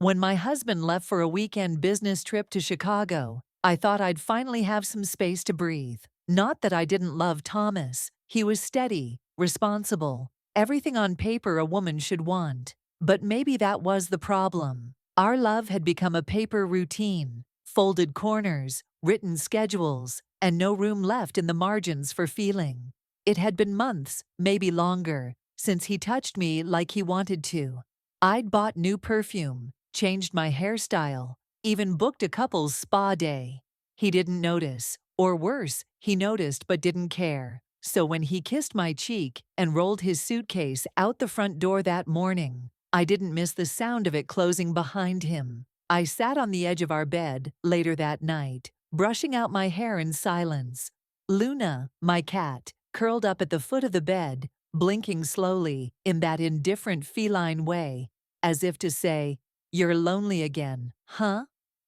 When my husband left for a weekend business trip to Chicago, I thought I'd finally have some space to breathe. Not that I didn't love Thomas. He was steady, responsible, everything on paper a woman should want. But maybe that was the problem. Our love had become a paper routine, folded corners, written schedules, and no room left in the margins for feeling. It had been months, maybe longer, since he touched me like he wanted to. I'd bought new perfume, changed my hairstyle, even booked a couple's spa day. He didn't notice, or worse, he noticed but didn't care. So when he kissed my cheek and rolled his suitcase out the front door that morning, I didn't miss the sound of it closing behind him. I sat on the edge of our bed later that night, brushing out my hair in silence. Luna, my cat, curled up at the foot of the bed, blinking slowly in that indifferent feline way, as if to say, "You're lonely again, huh?"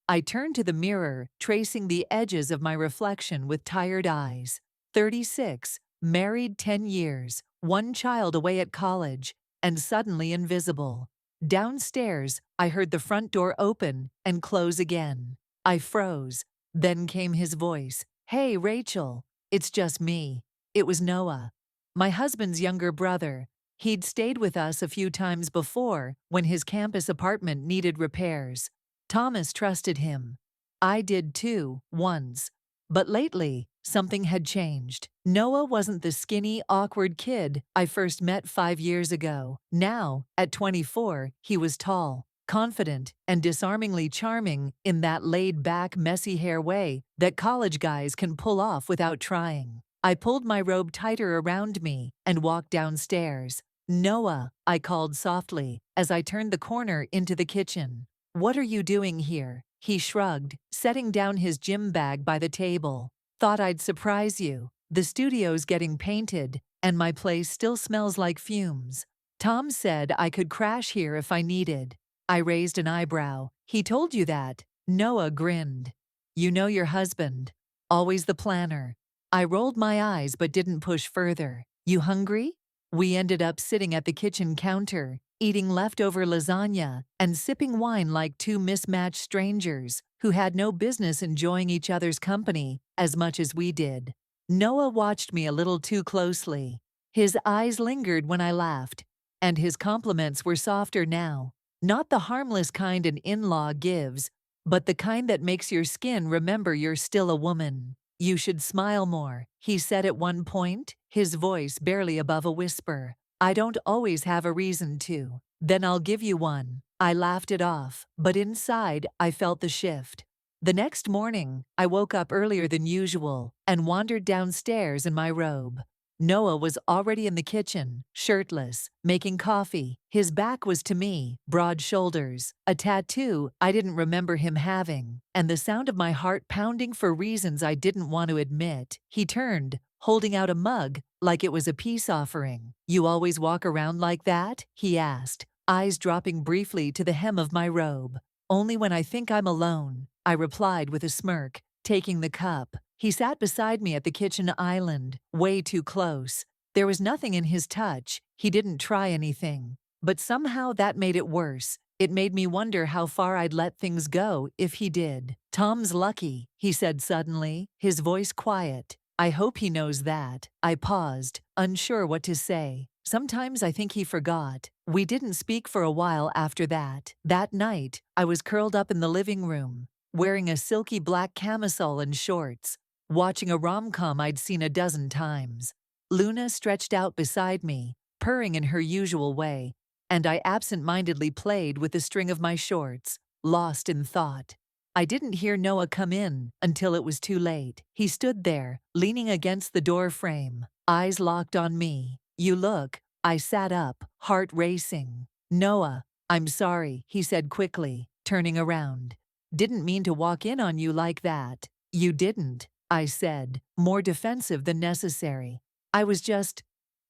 I turned to the mirror, tracing the edges of my reflection with tired eyes. 36, married 10 years, one child away at college, and suddenly invisible. Downstairs, I heard the front door open and close again. I froze. Then came his voice. "Hey, Rachel. It's just me." It was Noah, my husband's younger brother. He'd stayed with us a few times before when his campus apartment needed repairs. Thomas trusted him. I did too, once. But lately, something had changed. Noah wasn't the skinny, awkward kid I first met 5 years ago. Now, at 24, he was tall, confident, and disarmingly charming in that laid-back, messy hair way that college guys can pull off without trying. I pulled my robe tighter around me and walked downstairs. "Noah," I called softly as I turned the corner into the kitchen. "What are you doing here?" He shrugged, setting down his gym bag by the table. "Thought I'd surprise you. The studio's getting painted, and my place still smells like fumes. Tom said I could crash here if I needed." I raised an eyebrow. "He told you that?" Noah grinned. "You know your husband. Always the planner." I rolled my eyes but didn't push further. "You hungry?" We ended up sitting at the kitchen counter, eating leftover lasagna and sipping wine like two mismatched strangers who had no business enjoying each other's company as much as we did. Noah watched me a little too closely. His eyes lingered when I laughed, and his compliments were softer now. Not the harmless kind an in-law gives, but the kind that makes your skin remember you're still a woman. "You should smile more," he said at one point, his voice barely above a whisper. "I don't always have a reason to." "Then I'll give you one." I laughed it off, but inside I felt the shift. The next morning, I woke up earlier than usual and wandered downstairs in my robe. Noah was already in the kitchen, shirtless, making coffee. His back was to me, broad shoulders, a tattoo I didn't remember him having, and the sound of my heart pounding for reasons I didn't want to admit. He turned, holding out a mug like it was a peace offering. "You always walk around like that?" he asked, eyes dropping briefly to the hem of my robe. "Only when I think I'm alone," I replied with a smirk, taking the cup. He sat beside me at the kitchen island, way too close. There was nothing in his touch. He didn't try anything. But somehow that made it worse. It made me wonder how far I'd let things go if he did. "Tom's lucky," he said suddenly, his voice quiet. "I hope he knows that." I paused, unsure what to say. Sometimes I think he forgot. We didn't speak for a while after that. That night, I was curled up in the living room, wearing a silky black camisole and shorts, watching a rom-com I'd seen a dozen times. Luna stretched out beside me, purring in her usual way, and I absent-mindedly played with the string of my shorts, lost in thought. I didn't hear Noah come in until it was too late. He stood there, leaning against the door frame, eyes locked on me. "You look." I sat up, heart racing. "Noah, I'm sorry," he said quickly, turning around. "Didn't mean to walk in on you like that." "You didn't," I said, more defensive than necessary. "I was just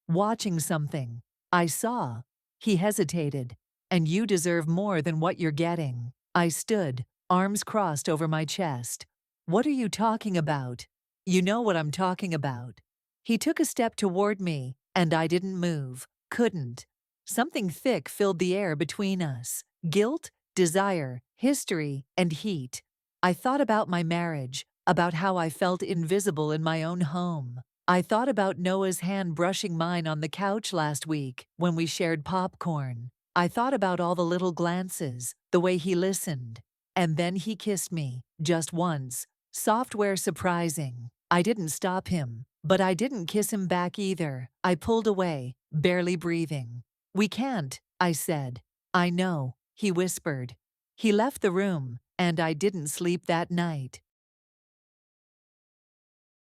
watching something I saw." He hesitated. "And you deserve more than what you're getting." I stood, arms crossed over my chest. "What are you talking about?" "You know what I'm talking about." He took a step toward me, and I didn't move, couldn't. Something thick filled the air between us. Guilt, desire, history, and heat. I thought about my marriage, about how I felt invisible in my own home. I thought about Noah's hand brushing mine on the couch last week when we shared popcorn. I thought about all the little glances, the way he listened. And then he kissed me, just once. Software surprising. I didn't stop him, but I didn't kiss him back either. I pulled away, barely breathing. "We can't," I said. "I know," he whispered. He left the room, and I didn't sleep that night.